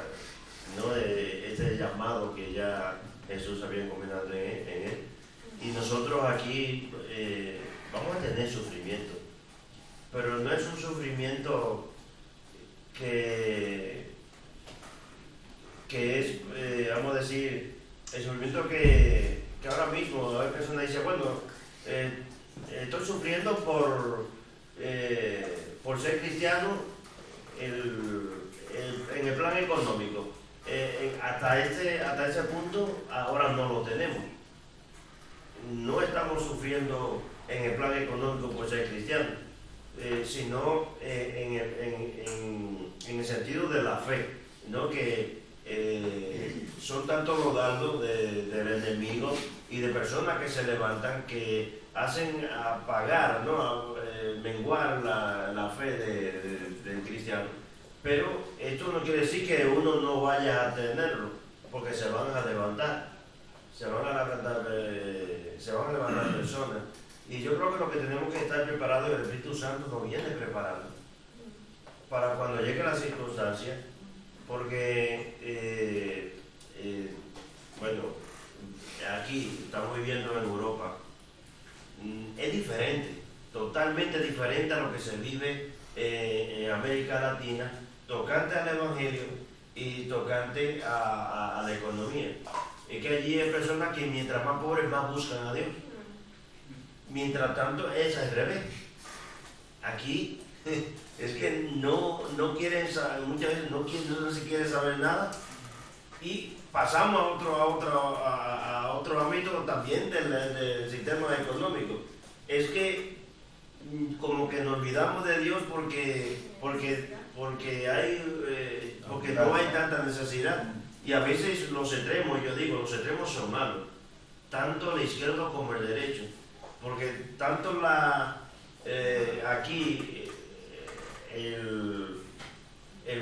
¿no? Ese llamado que ya Jesús había encomendado en él. Y nosotros aquí vamos a tener sufrimiento, pero no es un sufrimiento que es, vamos a decir, el sufrimiento que ahora mismo hay personas que dicen, bueno, estoy sufriendo por ser cristiano en el plan económico. Hasta ese punto ahora no lo tenemos. No estamos sufriendo en el plan económico por ser cristiano, sino en el sentido de la fe, ¿no? Que son tantos los dardos del enemigo y de personas que se levantan que hacen apagar, ¿no? Menguar la fe del cristiano. Pero esto no quiere decir que uno no vaya a tenerlo, porque se van a levantar, se van a levantar personas. Y yo creo que lo que tenemos que estar preparados, el Espíritu Santo nos viene preparando para cuando llegue la circunstancia, porque, bueno, aquí estamos viviendo en Europa, es diferente, totalmente diferente a lo que se vive en América Latina, tocante al Evangelio y tocante a la economía. Es que allí hay personas que mientras más pobres más buscan a Dios. Mientras tanto es al revés. Aquí es que no quieren saber, muchas veces no se quiere saber nada y pasamos a otro ámbito también del sistema económico. Es que como que nos olvidamos de Dios porque no hay tanta necesidad. Y a veces los extremos son malos, tanto el izquierdo como el derecho, porque tanto aquí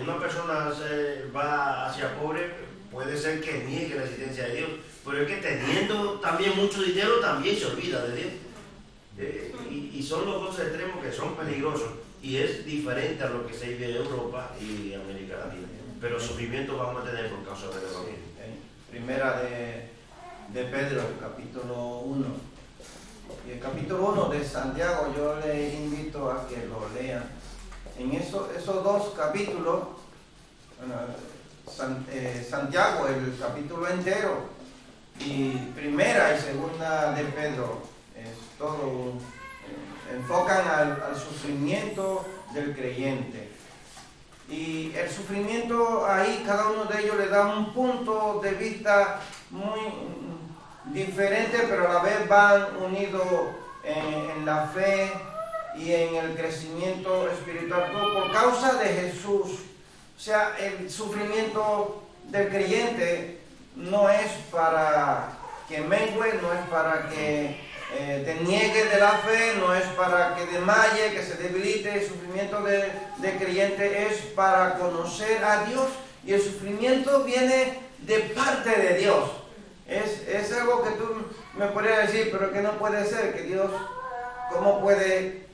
una persona va hacia pobre, puede ser que niegue la existencia de Dios, pero es que teniendo también mucho dinero también se olvida de Dios. Y son los dos extremos que son peligrosos, y es diferente a lo que se vive en Europa y América Latina. Pero sufrimiento vamos a tener por causa del Evangelio. Primera de Pedro, capítulo 1. Y el capítulo 1 de Santiago, yo le invito a que lo lean. En esos dos capítulos, Santiago, el capítulo entero, y primera y segunda de Pedro, es todo, enfocan al sufrimiento del creyente. Y el sufrimiento ahí, cada uno de ellos le da un punto de vista muy diferente, pero a la vez van unidos en la fe y en el crecimiento espiritual, todo por causa de Jesús. O sea, el sufrimiento del creyente no es para que mengue, no es para que te niegue de la fe, no es para que desmaye, que se debilite. El sufrimiento de creyente es para conocer a Dios, y el sufrimiento viene de parte de Dios. Es algo que tú me podrías decir, pero que no puede ser, que Dios, ¿cómo puede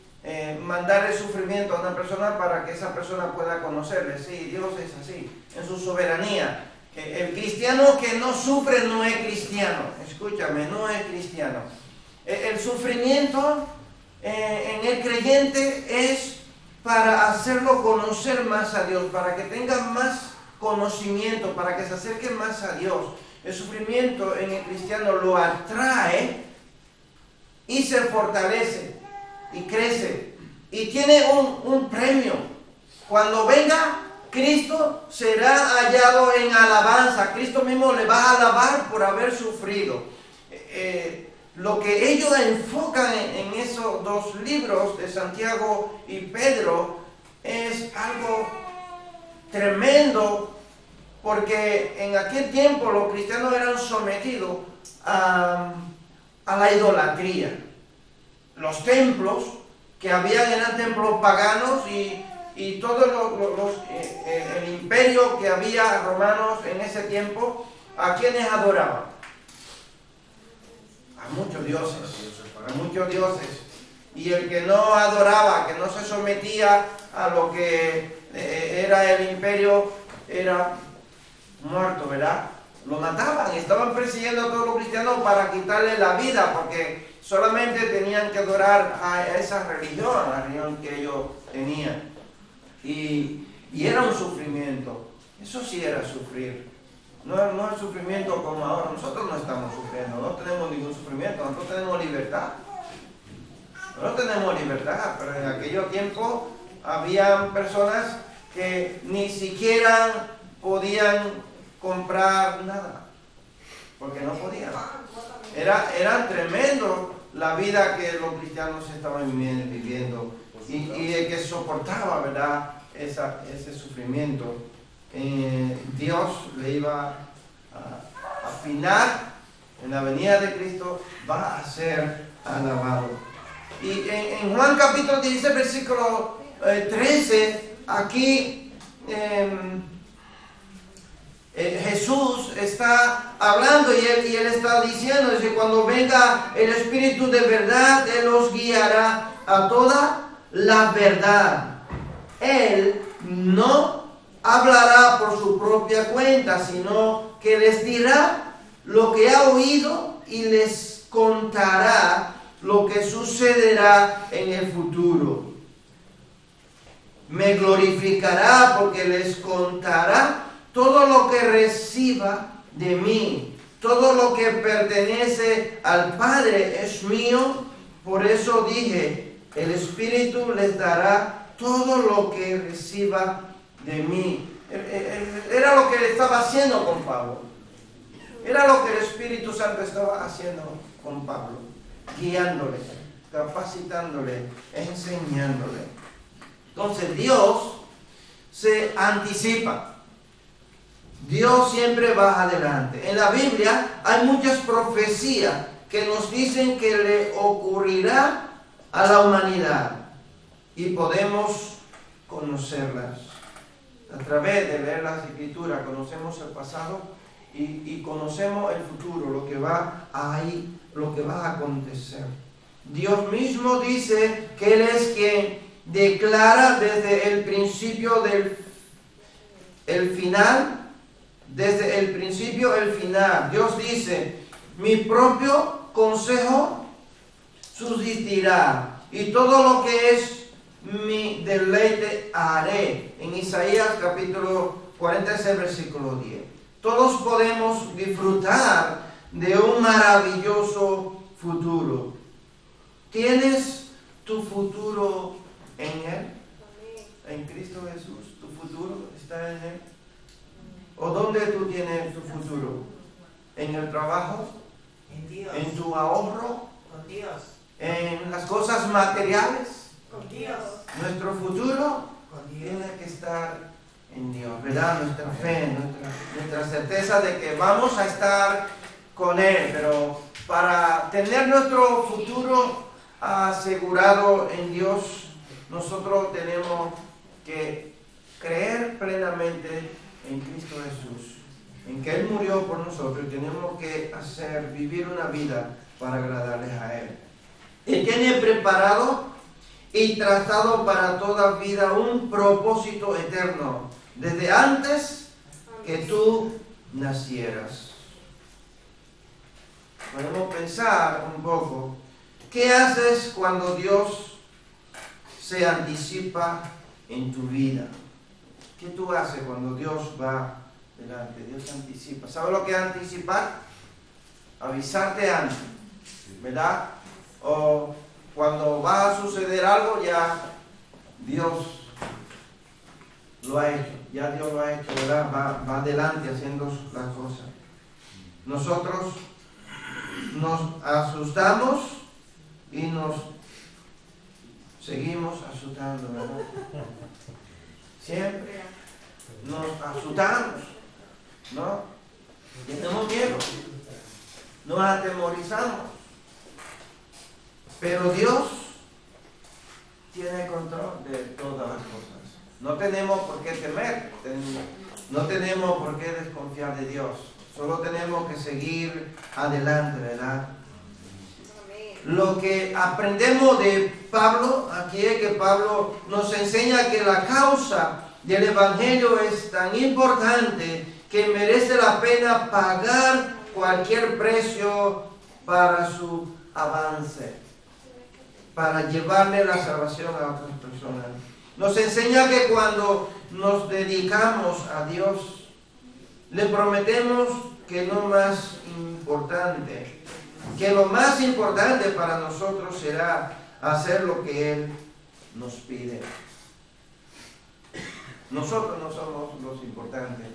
mandar el sufrimiento a una persona para que esa persona pueda conocerle? Sí, Dios es así, en su soberanía. El cristiano que no sufre no es cristiano. Escúchame, no es cristiano. El sufrimiento en el creyente es para hacerlo conocer más a Dios, para que tenga más conocimiento, para que se acerque más a Dios. El sufrimiento en el cristiano lo atrae y se fortalece y crece y tiene un premio. Cuando venga, Cristo será hallado en alabanza. Cristo mismo le va a alabar por haber sufrido. Lo que ellos enfocan en esos dos libros de Santiago y Pedro es algo tremendo, porque en aquel tiempo los cristianos eran sometidos a la idolatría. Los templos que habían eran templos paganos y todo el imperio que había romanos en ese tiempo, ¿a quienes adoraban? A muchos dioses. Y el que no adoraba, que no se sometía a lo que era el imperio, era muerto, ¿verdad? Lo mataban, estaban persiguiendo a todos los cristianos para quitarle la vida, porque solamente tenían que adorar a esa religión, a la religión que ellos tenían. Y era un sufrimiento, eso sí era sufrir. No es sufrimiento como ahora. Nosotros no estamos sufriendo, no tenemos ningún sufrimiento, nosotros tenemos libertad. No tenemos libertad, pero en aquellos tiempos habían personas que ni siquiera podían comprar nada, porque no podían. Era tremendo la vida que los cristianos estaban viviendo y el que soportaba, ¿verdad?, ese sufrimiento. Dios le iba a afinar en la venida de Cristo, va a ser alabado. Y en Juan capítulo 16, versículo 13, aquí Jesús está hablando y él está diciendo, dice, cuando venga el Espíritu de verdad, Él os guiará a toda la verdad. Él no hablará por su propia cuenta, sino que les dirá lo que ha oído y les contará lo que sucederá en el futuro. Me glorificará porque les contará todo lo que reciba de mí. Todo lo que pertenece al Padre es mío. Por eso dije, el Espíritu les dará todo lo que reciba de mí. Era lo que él estaba haciendo con Pablo. Era lo que el Espíritu Santo estaba haciendo con Pablo, guiándole, capacitándole, enseñándole. Entonces Dios se anticipa. Dios siempre va adelante. En la Biblia hay muchas profecías que nos dicen que le ocurrirá a la humanidad y podemos conocerlas. A través de leer las Escrituras conocemos el pasado y conocemos el futuro, lo que va a acontecer. Dios mismo dice que Él es quien declara desde el principio el final, desde el principio el final. Dios dice, mi propio consejo subsistirá y todo lo que es mi deleite haré. En Isaías capítulo 46 versículo 10. Todos podemos disfrutar de un maravilloso futuro. ¿Tienes tu futuro en Él? En Cristo Jesús. ¿Tu futuro está en Él? ¿O dónde tú tienes tu futuro? ¿En el trabajo? En Dios. ¿En tu ahorro? Con Dios. ¿En las cosas materiales? Con Dios. Nuestro futuro Con Dios. tiene que estar en Dios, ¿verdad? Nuestra fe, nuestra certeza de que vamos a estar con Él, pero para tener nuestro futuro asegurado en Dios, nosotros tenemos que creer plenamente en Cristo Jesús, en que Él murió por nosotros y tenemos que vivir una vida para agradarles a Él. Él tiene preparado y trazado para toda vida un propósito eterno, desde antes que tú nacieras. Podemos pensar un poco, ¿qué haces cuando Dios se anticipa en tu vida? ¿Qué tú haces cuando Dios va delante? Dios anticipa. ¿Sabes lo que es anticipar? Avisarte antes, ¿verdad? O cuando va a suceder algo, ya Dios lo ha hecho, ya Dios lo ha hecho, ¿verdad? Va adelante haciendo las cosas. Nosotros nos asustamos y nos seguimos asustando, ¿verdad? Siempre nos asustamos, ¿no? Tenemos miedo, nos atemorizamos. Pero Dios tiene control de todas las cosas. No tenemos por qué temer, no tenemos por qué desconfiar de Dios. Solo tenemos que seguir adelante, ¿verdad? Lo que aprendemos de Pablo aquí es que Pablo nos enseña que la causa del Evangelio es tan importante que merece la pena pagar cualquier precio para su avance, para llevarle la salvación a otras personas. Nos enseña que cuando nos dedicamos a Dios, le prometemos que lo más importante para nosotros será hacer lo que Él nos pide. Nosotros no somos los importantes.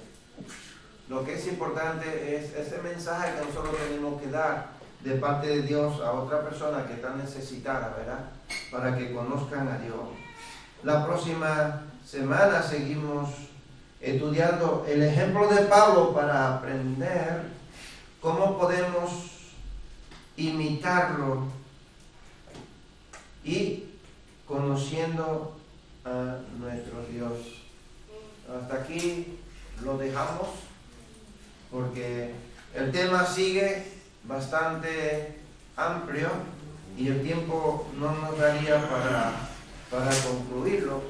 Lo que es importante es ese mensaje que nosotros tenemos que dar de parte de Dios a otra persona que está necesitada, ¿verdad? Para que conozcan a Dios. La próxima semana seguimos estudiando el ejemplo de Pablo para aprender cómo podemos imitarlo y conociendo a nuestro Dios. Hasta aquí lo dejamos porque el tema sigue bastante amplio y el tiempo no nos daría para concluirlo,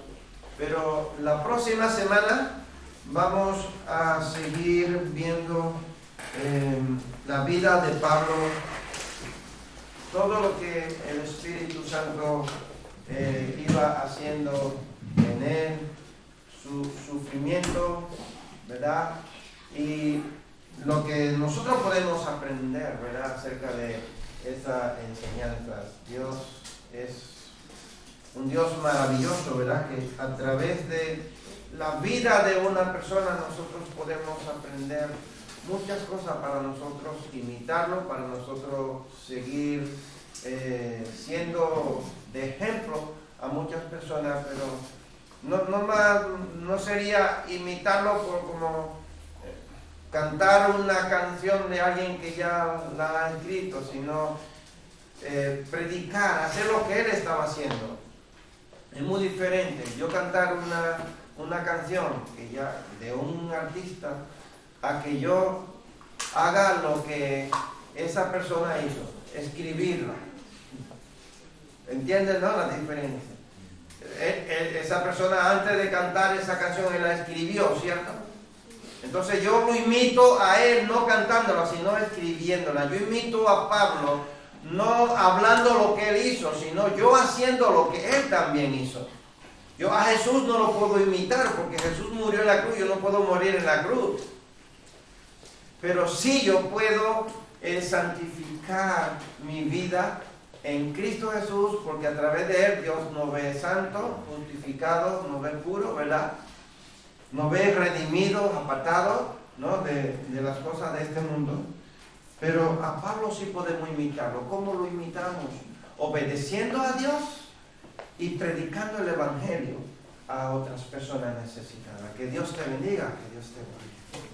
pero la próxima semana vamos a seguir viendo la vida de Pablo, todo lo que el Espíritu Santo iba haciendo en él, su sufrimiento, ¿verdad? Y lo que nosotros podemos aprender, ¿verdad?, acerca de esa enseñanza. Dios es un Dios maravilloso, ¿verdad?, que a través de la vida de una persona nosotros podemos aprender muchas cosas para nosotros imitarlo, para nosotros seguir siendo de ejemplo a muchas personas, pero no sería imitarlo por como cantar una canción de alguien que ya la ha escrito, sino predicar, hacer lo que él estaba haciendo. Es muy diferente yo cantar una canción que ya de un artista a que yo haga lo que esa persona hizo, escribirla. ¿Entienden, no, la diferencia? Esa persona antes de cantar esa canción él la escribió, ¿cierto? Entonces yo lo imito a él no cantándola, sino escribiéndola. Yo imito a Pablo no hablando lo que él hizo, sino yo haciendo lo que él también hizo. Yo a Jesús no lo puedo imitar porque Jesús murió en la cruz, yo no puedo morir en la cruz. Pero sí yo puedo santificar mi vida en Cristo Jesús, porque a través de él Dios nos ve santo, justificado, nos ve puro, ¿verdad? Nos ve redimido, apartado, ¿no?, de las cosas de este mundo. Pero a Pablo sí podemos imitarlo. ¿Cómo lo imitamos? Obedeciendo a Dios y predicando el Evangelio a otras personas necesitadas. Que Dios te bendiga, que Dios te bendiga.